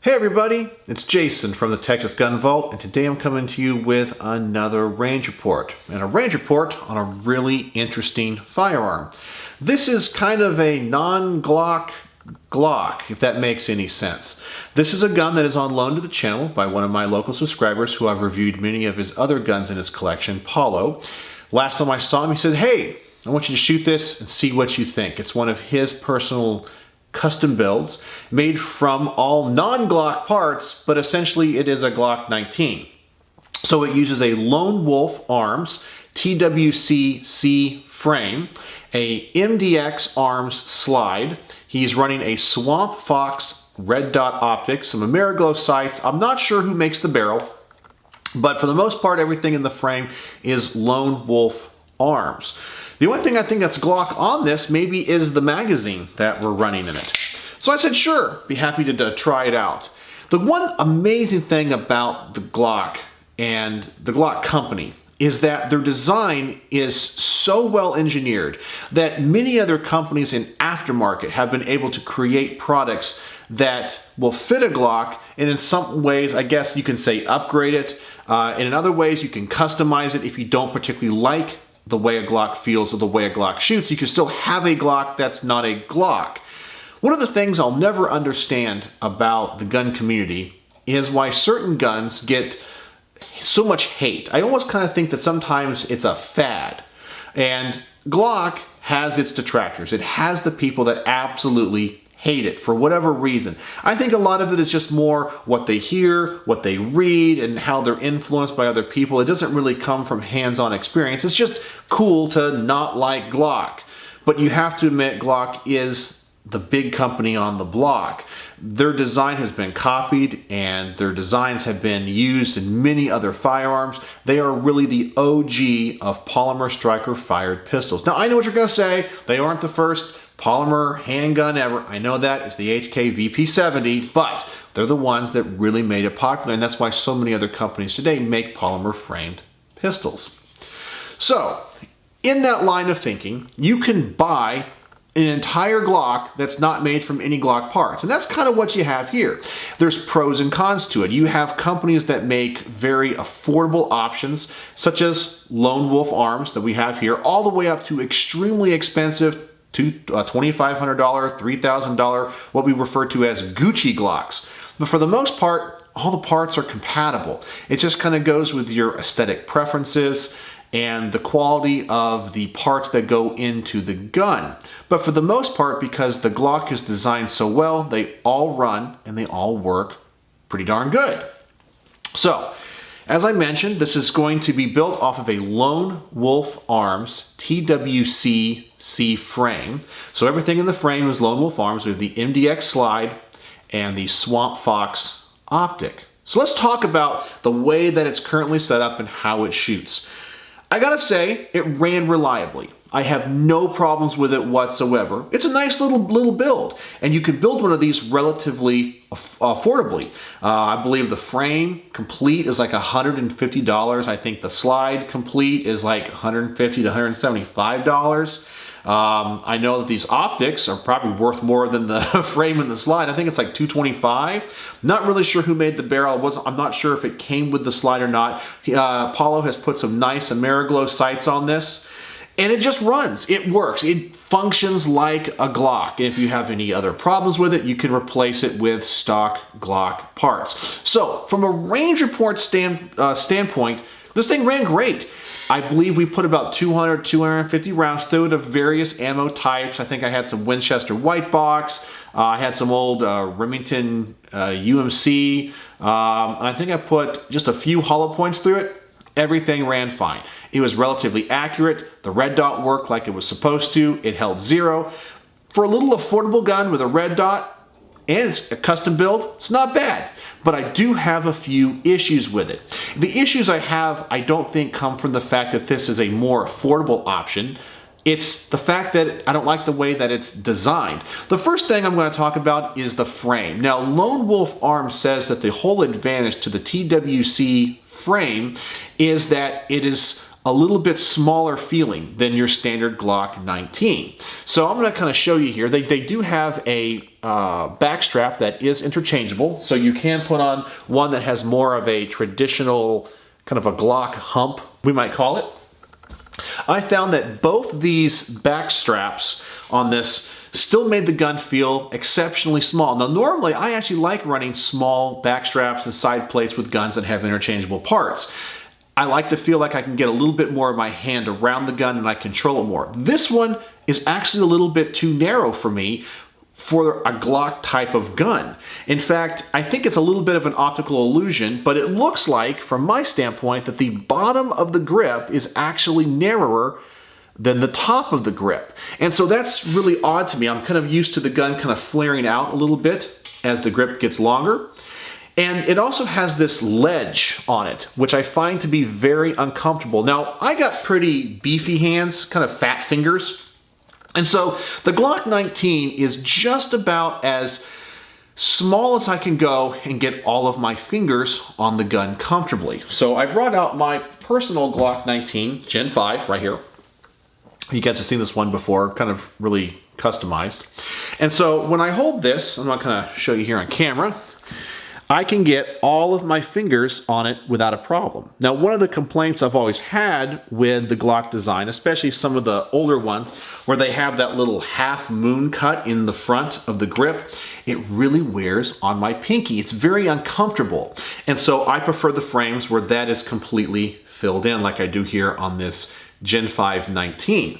Hey everybody, it's Jason from the Texas Gun Vault, and today I'm coming to you with another range report, and a range report on a really interesting firearm. This is kind of a non-Glock Glock, if that makes any sense. This is a gun that is on loan to the channel by one of my local subscribers who I've reviewed many of his other guns in his collection, Paulo. Last time I saw him, he said, "Hey, I want you to shoot this and see what you think." It's one of his personal custom builds made from all non-Glock parts, but essentially it is a Glock 19. So it uses a Lone Wolf Arms TWC frame, a MDX Arms slide. He's running a Swamp Fox red dot optics, some Ameriglow sights. I'm not sure who makes the barrel, but for the most part, everything in the frame is Lone Wolf Arms. The only thing I think that's Glock on this maybe is the magazine that we're running in it. So I said, sure, be happy to try it out. The one amazing thing about the Glock and the Glock company is that their design is so well engineered that many other companies in aftermarket have been able to create products that will fit a Glock, and in some ways, I guess you can say upgrade it, and in other ways you can customize it if you don't particularly like the way a Glock feels or the way a Glock shoots. You can still have a Glock that's not a Glock. One of the things I'll never understand about the gun community is why certain guns get so much hate. I almost kind of think that sometimes it's a fad. And Glock has its detractors. It has the people that absolutely hate it for whatever reason. I think a lot of it is just more what they hear, what they read, and how they're influenced by other people. It doesn't really come from hands-on experience. It's just cool to not like Glock. But you have to admit, Glock is the big company on the block. Their design has been copied and their designs have been used in many other firearms. They are really the OG of polymer striker fired pistols. Now I know what you're gonna say, they aren't the first polymer handgun ever. I know that, it's the HK VP70, but they're the ones that really made it popular, and that's why so many other companies today make polymer framed pistols. So in that line of thinking, you can buy an entire Glock that's not made from any Glock parts. And that's kind of what you have here. There's pros and cons to it. You have companies that make very affordable options, such as Lone Wolf Arms that we have here, all the way up to extremely expensive $2,500, $3,000, what we refer to as Gucci Glocks. But for the most part, all the parts are compatible. It just kind of goes with your aesthetic preferences and the quality of the parts that go into the gun. But for the most part, because the Glock is designed so well, they all run and they all work pretty darn good. So, as I mentioned, this is going to be built off of a Lone Wolf Arms TWC frame. So everything in the frame is Lone Wolf Arms with the MDX slide and the Swamp Fox optic. So let's talk about the way that it's currently set up and how it shoots. I gotta say, it ran reliably. I have no problems with it whatsoever. It's a nice little build, and you can build one of these relatively affordably. I believe the frame complete is like $150. I think the slide complete is like $150 to $175. I know that these optics are probably worth more than the frame and the slide. I think it's like $225. Not really sure who made the barrel. I'm not sure if it came with the slide or not. Paulo has put some nice Ameriglow sights on this. And it just runs, it works, it functions like a Glock. And if you have any other problems with it, you can replace it with stock Glock parts. So from a range report standpoint, this thing ran great. I believe we put about 200, 250 rounds through it of various ammo types. I think I had some Winchester white box. I had some old Remington UMC. And I think I put just a few hollow points through it. Everything ran fine. It was relatively accurate. The red dot worked like it was supposed to. It held 0. For a little affordable gun with a red dot, and it's a custom build, it's not bad. But I do have a few issues with it. The issues I have, I don't think come from the fact that this is a more affordable option. It's the fact that I don't like the way that it's designed. The first thing I'm going to talk about is the frame. Now, Lone Wolf Arms says that the whole advantage to the TWC frame is that it is a little bit smaller feeling than your standard Glock 19. So I'm going to kind of show you here. They do have a back strap that is interchangeable, so you can put on one that has more of a traditional kind of a Glock hump, we might call it. I found that both these back straps on this still made the gun feel exceptionally small. Now normally I actually like running small back straps and side plates with guns that have interchangeable parts. I like to feel like I can get a little bit more of my hand around the gun and I control it more. This one is actually a little bit too narrow for me for a Glock type of gun. In fact, I think it's a little bit of an optical illusion, but it looks like, from my standpoint, that the bottom of the grip is actually narrower than the top of the grip. And so that's really odd to me. I'm kind of used to the gun kind of flaring out a little bit as the grip gets longer. And it also has this ledge on it, which I find to be very uncomfortable. Now, I got pretty beefy hands, kind of fat fingers. And so the Glock 19 is just about as small as I can go and get all of my fingers on the gun comfortably. So I brought out my personal Glock 19 Gen 5 right here. You guys have seen this one before, kind of really customized. And so when I hold this, I'm not going to show you here on camera, I can get all of my fingers on it without a problem. Now, one of the complaints I've always had with the Glock design, especially some of the older ones, where they have that little half moon cut in the front of the grip, it really wears on my pinky. It's very uncomfortable. And so I prefer the frames where that is completely filled in, like I do here on this Gen 5 19.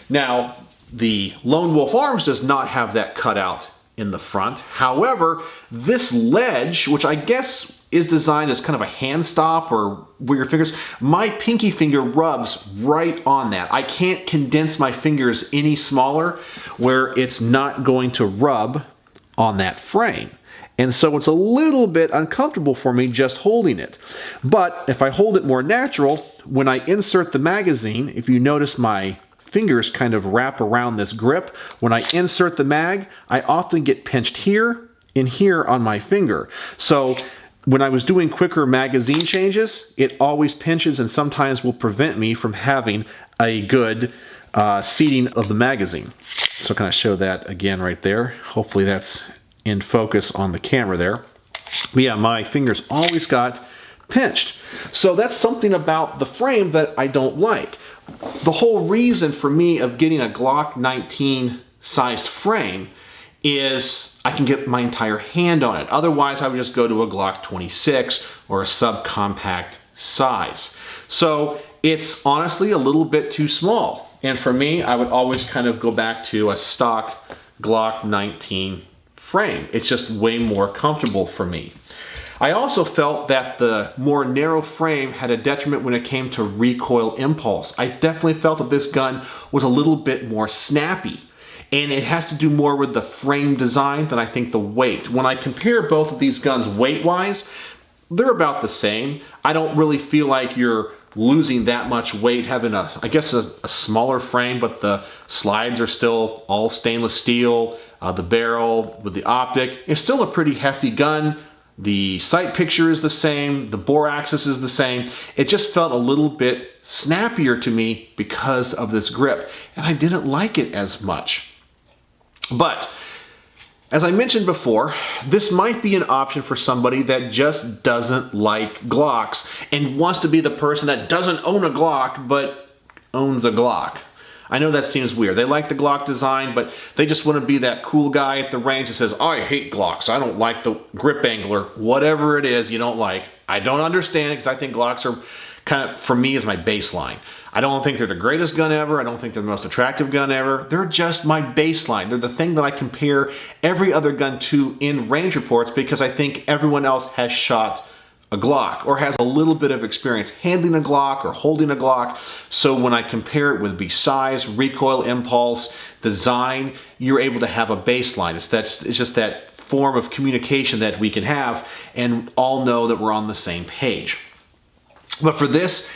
Now, the Lone Wolf Arms does not have that cutout in the front. However, this ledge, which I guess is designed as kind of a hand stop or where your fingers, my pinky finger rubs right on that. I can't condense my fingers any smaller where it's not going to rub on that frame. And so it's a little bit uncomfortable for me just holding it. But if I hold it more natural, when I insert the magazine, if you notice my fingers kind of wrap around this grip. When I insert the mag, I often get pinched here and here on my finger. So when I was doing quicker magazine changes, it always pinches and sometimes will prevent me from having a good seating of the magazine. So can I show that again right there? Hopefully that's in focus on the camera there. But yeah, my fingers always got pinched. So that's something about the frame that I don't like. The whole reason for me of getting a Glock 19 sized frame is I can get my entire hand on it. Otherwise, I would just go to a Glock 26 or a subcompact size. So it's honestly a little bit too small. And for me, I would always kind of go back to a stock Glock 19 frame. It's just way more comfortable for me. I also felt that the more narrow frame had a detriment when it came to recoil impulse. I definitely felt that this gun was a little bit more snappy, and it has to do more with the frame design than I think the weight. When I compare both of these guns weight-wise, they're about the same. I don't really feel like you're losing that much weight having a smaller frame, but the slides are still all stainless steel. The barrel with the optic, it's still a pretty hefty gun. The sight picture is the same, the bore axis is the same. It just felt a little bit snappier to me because of this grip, and I didn't like it as much. But as I mentioned before, this might be an option for somebody that just doesn't like Glocks and wants to be the person that doesn't own a Glock but owns a Glock. I know that seems weird. They like the Glock design, but they just want to be that cool guy at the range that says, oh, I hate Glocks. I don't like the grip angle or whatever it is you don't like. I don't understand it because I think Glocks are kind of, for me, is my baseline. I don't think they're the greatest gun ever. I don't think they're the most attractive gun ever. They're just my baseline. They're the thing that I compare every other gun to in range reports because I think everyone else has shot a Glock or has a little bit of experience handling a Glock or holding a Glock. So when I compare it with size, recoil impulse, design, you're able to have a baseline. It's just that form of communication that we can have and all know that we're on the same page. But for this,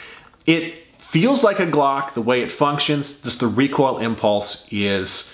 it feels like a Glock the way it functions, just the recoil impulse is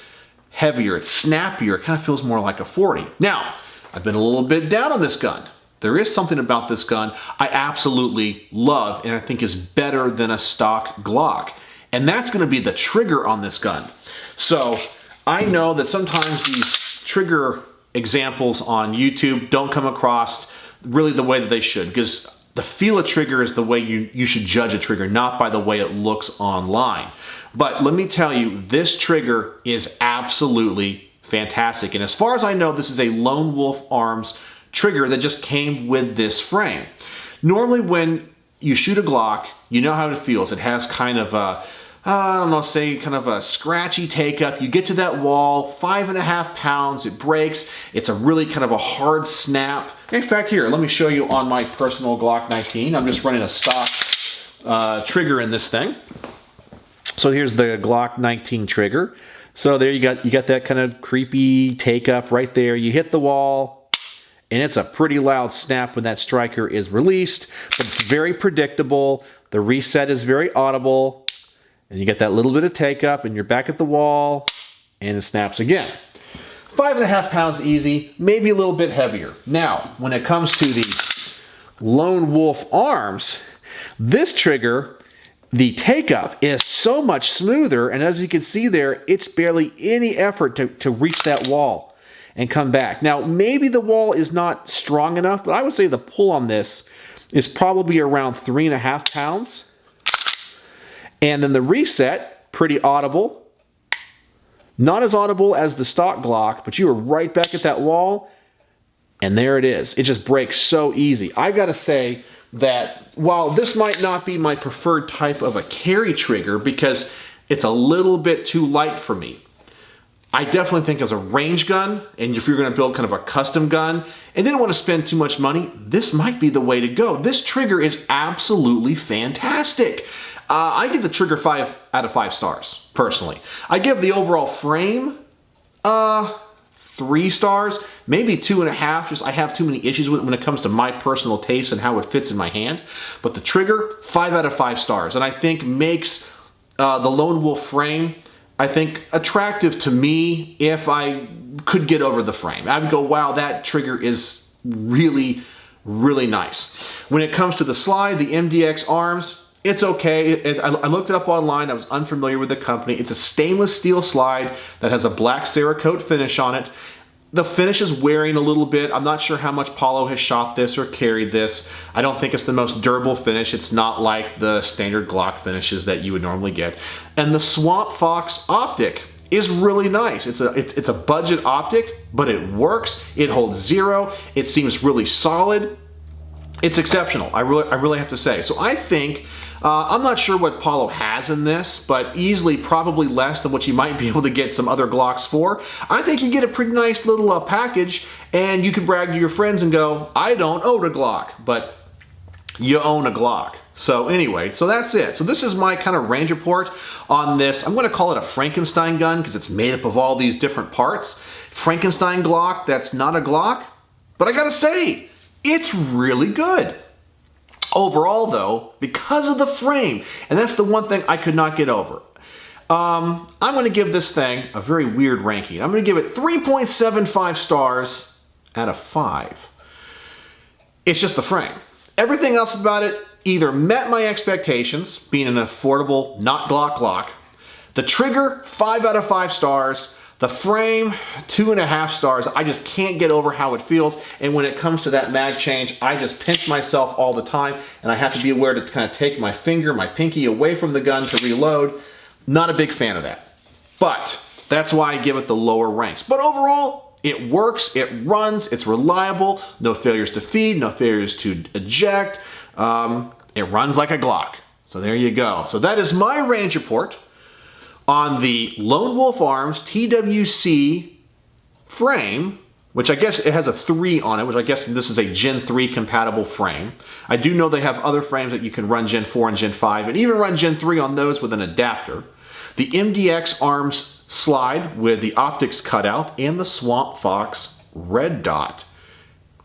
heavier, it's snappier, it kind of feels more like a 40. Now, I've been a little bit down on this gun there is something about this gun I absolutely love and I think is better than a stock Glock. And that's going to be the trigger on this gun. So I know that sometimes these trigger examples on YouTube don't come across really the way that they should, because the feel of trigger is the way you should judge a trigger, not by the way it looks online. But let me tell you, this trigger is absolutely fantastic. And as far as I know, this is a Lone Wolf Arms trigger that just came with this frame. Normally when you shoot a Glock, you know how it feels. It has kind of a, I don't know, say kind of a scratchy take-up. You get to that wall, 5.5 pounds, it breaks. It's a really kind of a hard snap. In fact, here, let me show you on my personal Glock 19. I'm just running a stock trigger in this thing. So here's the Glock 19 trigger. So there you got that kind of creepy take-up right there. You hit the wall, and it's a pretty loud snap when that striker is released, but it's very predictable. The reset is very audible. And you get that little bit of take up and you're back at the wall and it snaps again. 5.5 pounds easy, maybe a little bit heavier. Now, when it comes to the Lone Wolf Arms, this trigger, the take up is so much smoother, and as you can see there, it's barely any effort to reach that wall and come back. Now, maybe the wall is not strong enough, but I would say the pull on this is probably around 3.5 pounds. And then the reset, pretty audible. Not as audible as the stock Glock, but you are right back at that wall, and there it is. It just breaks so easy. I gotta say that while this might not be my preferred type of a carry trigger because it's a little bit too light for me, I definitely think as a range gun, and if you're gonna build kind of a custom gun and didn't want to spend too much money, this might be the way to go. This trigger is absolutely fantastic. I give the trigger 5 out of 5 stars, personally. I give the overall frame 3 stars, maybe 2.5. Just I have too many issues with it when it comes to my personal taste and how it fits in my hand. But the trigger, 5 out of 5 stars, and I think makes the Lone Wolf frame, I think, attractive to me if I could get over the frame. I would go, wow, that trigger is really, really nice. When it comes to the slide, the MDX Arms, it's okay. I looked it up online. I was unfamiliar with the company. It's a stainless steel slide that has a black Cerakote finish on it. The finish is wearing a little bit. I'm not sure how much Paulo has shot this or carried this. I don't think it's the most durable finish. It's not like the standard Glock finishes that you would normally get. And the Swamp Fox optic is really nice. It's a budget optic, but it works. It holds 0. It seems really solid. It's exceptional, I really have to say. So I think, I'm not sure what Paulo has in this, but easily probably less than what you might be able to get some other Glocks for. I think you get a pretty nice little package, and you can brag to your friends and go, I don't own a Glock, but you own a Glock. So anyway, so that's it. So this is my kind of range report on this. I'm gonna call it a Frankenstein gun because it's made up of all these different parts. Frankenstein Glock, that's not a Glock, but I gotta say, it's really good. Overall though, because of the frame, and that's the one thing I could not get over, I'm going to give this thing a very weird ranking. I'm going to give it 3.75 stars out of 5. It's just the frame. Everything else about it either met my expectations, being an affordable, not Glock. The trigger, 5 out of 5 stars. The frame, 2.5 stars. I just can't get over how it feels. And when it comes to that mag change, I just pinch myself all the time, and I have to be aware to kind of take my finger, my pinky away from the gun to reload. Not a big fan of that. But that's why I give it the lower ranks. But overall, it works, it runs, it's reliable, no failures to feed, no failures to eject. It runs like a Glock. So there you go. So that is my range report on the Lone Wolf Arms TWC frame, which I guess it has a 3 on it, which I guess this is a Gen 3 compatible frame. I do know they have other frames that you can run Gen 4 and Gen 5, and even run Gen 3 on those with an adapter. The MDX Arms slide with the optics cutout, and the Swamp Fox red dot.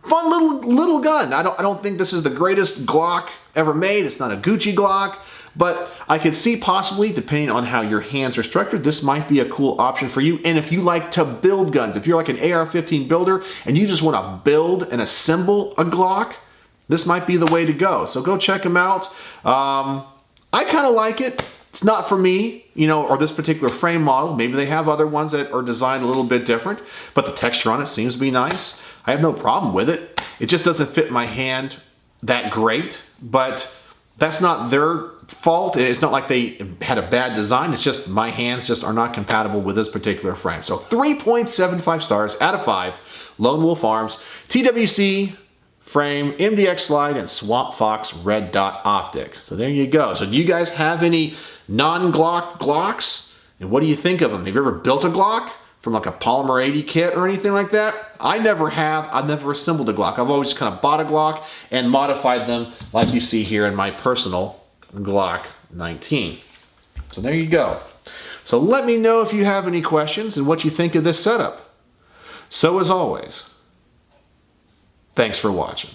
fun little gun. I don't think this is the greatest Glock ever made. It's not a Gucci Glock, but I could see possibly, depending on how your hands are structured, this might be a cool option for you. And if you like to build guns, if you're like an AR-15 builder and you just want to build and assemble a Glock, this might be the way to go. So go check them out. I kind of like it. It's not for me, you know, or this particular frame model. Maybe they have other ones that are designed a little bit different, but the texture on it seems to be nice. I have no problem with it. It just doesn't fit my hand that great, but that's not their fault. It's not like they had a bad design. It's just my hands just are not compatible with this particular frame. So 3.75 stars out of 5. Lone Wolf Arms, TWC frame, MDX slide, and Swamp Fox red dot optics. So there you go. So do you guys have any non-Glock Glocks? And what do you think of them? Have you ever built a Glock from like a Polymer 80 kit or anything like that? I never have. I've never assembled a Glock. I've always kind of bought a Glock and modified them like you see here in my personal Glock 19. So there you go. So let me know if you have any questions and what you think of this setup. So as always, thanks for watching.